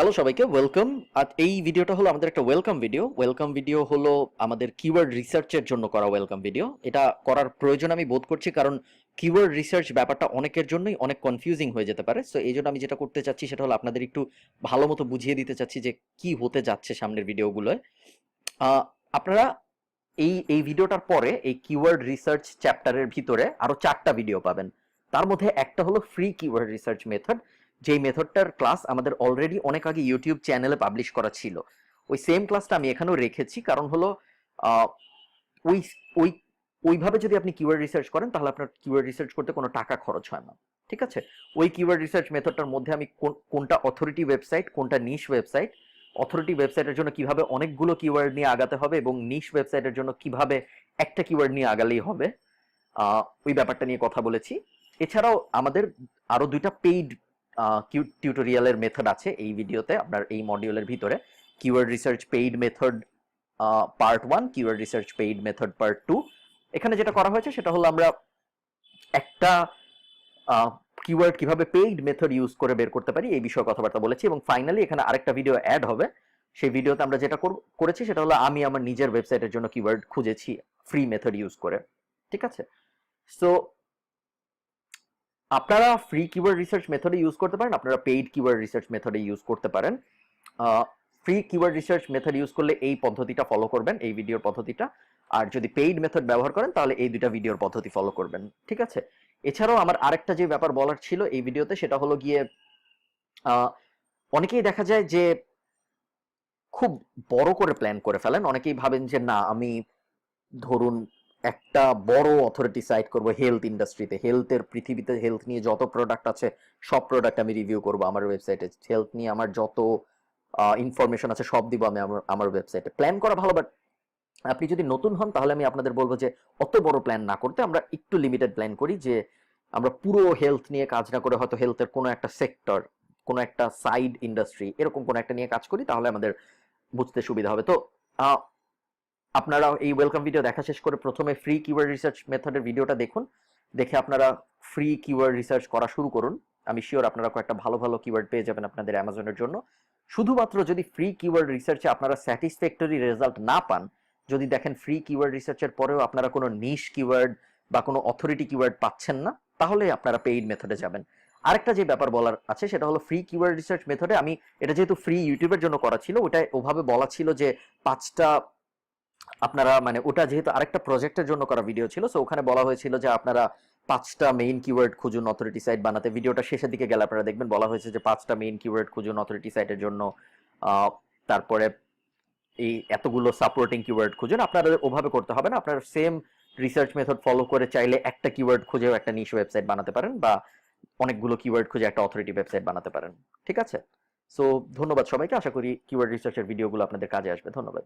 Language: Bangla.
হ্যালো সবাইকে ওয়েলকাম। আর এই ভিডিওটা হলো আমাদের একটা ওয়েলকাম ভিডিও হলো আমাদের কিওয়ার্ড রিসার্চের জন্য করা ওয়েলকাম ভিডিও। এটা করার প্রয়োজন আমি বোধ করছি, কারণ কিওয়ার্ড রিসার্চ ব্যাপারটা অনেকের জন্যই অনেক কনফিউজিং হয়ে যেতে পারে। সো এই জন্য আমি যেটা করতে চাচ্ছি সেটা হলো আপনাদের একটু ভালো মতো বুঝিয়ে দিতে চাচ্ছি যে কি হতে যাচ্ছে সামনের ভিডিওগুলোয়। আপনারা এই এই ভিডিওটার পরে এই কিওয়ার্ড রিসার্চ চ্যাপ্টারের ভিতরে আরো 4টা ভিডিও পাবেন। তার মধ্যে একটা হলো ফ্রি কিওয়ার্ড রিসার্চ মেথড, যেই মেথডটার ক্লাস আমাদের অলরেডি অনেক আগে ইউটিউব চ্যানেলে পাবলিশ করা ছিল। ওই সেম ক্লাসটা আমি এখানেও রেখেছি, কারণ হলো ওই ওই ওইভাবে যদি আপনি কিওয়ার্ড রিসার্চ করেন তাহলে আপনার কিওয়ার্ড রিসার্চ করতে কোনো টাকা খরচ হয় না। ঠিক আছে, ওই কিওয়ার্ড রিসার্চ মেথডটার মধ্যে আমি কোনটা অথরিটি ওয়েবসাইট, কোনটা নিশ ওয়েবসাইট, অথরিটি ওয়েবসাইটের জন্য কিভাবে অনেকগুলো কিওয়ার্ড নিয়ে আগাতে হবে এবং নিশ ওয়েবসাইটের জন্য কিভাবে একটা কিওয়ার্ড নিয়ে আগালেই হবে, ওই ব্যাপারটা নিয়ে কথা বলেছি। এছাড়াও আমাদের আরো 2টা পেইড টিউটোরিয়ালের মেথড আছে এই ভিডিওতে, আপনার এই মডিউলের ভিতরে। Keyword research paid method part 1, keyword research paid method part 2। এখানে যেটা করা হয়েছে সেটা হলো আমরা একটা কিওয়ার্ড কিভাবে পেইড মেথড ইউজ করে বের করতে পারি এই বিষয়ে কথাবার্তা বলেছি, এবং ফাইনালি এখানে আরেকটা ভিডিও অ্যাড হবে। সেই ভিডিওতে আমরা যেটা করেছি সেটা হলো আমি আমার নিজের ওয়েবসাইটের জন্য কিওয়ার্ড খুঁজেছি ফ্রি মেথড ইউজ করে। ঠিক আছে, সো আপনারা ফ্রি কিওয়ার্ড রিসার্চ মেথডে ইউজ করতে পারেন, আপনারা পেইড কিওয়ার্ড রিসার্চ মেথডে ইউজ করতে পারেন। Free keyword research method use করলে এই পদ্ধতিটা ফলো করবেন, এই ভিডিওর পদ্ধতিটা। আর যদি পেইড মেথড ব্যবহার করেন তাহলে এই 2টা ভিডিওর পদ্ধতি ফলো করবেন। ঠিক আছে, এছাড়াও আমার আরেকটা যে ব্যাপার বলার ছিল এই ভিডিওতে সেটা হলো গিয়ে অনেকেই দেখা যায় যে খুব বড় করে প্ল্যান করে ফেলেন। অনেকেই ভাবেন যে না, আমি ধরুন একটা বড় অথরিটি সাইট করব হেলথ ইন্ডাস্ট্রিতে, হেলথের পৃথিবীতে হেলথ নিয়ে যত প্রোডাক্ট আছে সব প্রোডাক্ট আমি রিভিউ করব আমার ওয়েবসাইটে, হেলথ নিয়ে আমার যত ইনফরমেশন আছে সব দিব আমি আমার ওয়েবসাইটে। প্ল্যান করা ভালো, বাট আপনি যদি নতুন হন তাহলে আমি আপনাদের বলবো যে অত বড় প্ল্যান না করতে, আমরা একটু লিমিটেড প্ল্যান করি, যে আমরা পুরো হেলথ নিয়ে কাজ না করে হয়তো হেলথের কোনো একটা সেক্টর, কোনো একটা সাইড ইন্ডাস্ট্রি, এরকম কোনো একটা নিয়ে কাজ করি, তাহলে আমাদের বুঝতে সুবিধা হবে। তো আপনারা এই ওয়েলকাম ভিডিও দেখা শেষ করে প্রথমে ফ্রি কিওয়ার্ড রিসার্চ মেথডের ভিডিওটা দেখুন, দেখে আপনারা ফ্রি কিওয়ার্ড রিসার্চ করা শুরু করুন। আমি শিওর আপনারা কয়েকটা ভালো ভালো কিওয়ার্ড পেয়ে যাবেন আপনাদের অ্যামাজনের জন্য। শুধুমাত্র যদি ফ্রি কিওয়ার্ড রিসার্চে আপনারা স্যাটিসফ্যাক্টরি রেজাল্ট না পান, যদি দেখেন ফ্রি কিওয়ার্ড রিসার্চের পরেও আপনারা কোনো নিশ কিওয়ার্ড বা কোনো অথরিটি কিওয়ার্ড পাচ্ছেন না, তাহলে আপনারা পেইড মেথডে যাবেন। আরেকটা যে ব্যাপার বলার আছে সেটা হলো ফ্রি কিওয়ার্ড রিসার্চ মেথডে আমি, এটা যেহেতু ফ্রি ইউটিউবের জন্য করা ছিল, ওটা ওভাবে বলা ছিল যে 5টা আপনারা, মানে ওটা যেহেতু আরেকটা প্রজেক্টের জন্য করা ভিডিও ছিল, সো ওখানে বলা হয়েছিল যে আপনারা 5টা মেইন কিওয়ার্ড খুঁজুন অথরিটি সাইট বানাতে। ভিডিওটা শেষের দিকে গেলে আপনারা দেখবেন বলা হয়েছে যে 5টা মেইন কিওয়ার্ড খুঁজুন অথরিটি সাইটের জন্য, তারপরে এই এতগুলো সাপোর্টিং কিওয়ার্ড খুঁজুন। আপনারা ওভাবে করতে হবে না, আপনারা সেম রিসার্চ মেথড ফলো করে চাইলে একটা কিওয়ার্ড খুঁজেও একটা নিশ ওয়েবসাইট বানাতে পারেন, বা অনেকগুলো কিওয়ার্ড খুঁজে একটা অথরিটি ওয়েবসাইট বানাতে পারেন। ঠিক আছে, সো ধন্যবাদ সবাইকে, আশা করি কিওয়ার্ড রিসার্চের ভিডিওগুলো আপনাদের কাজে আসবে। ধন্যবাদ।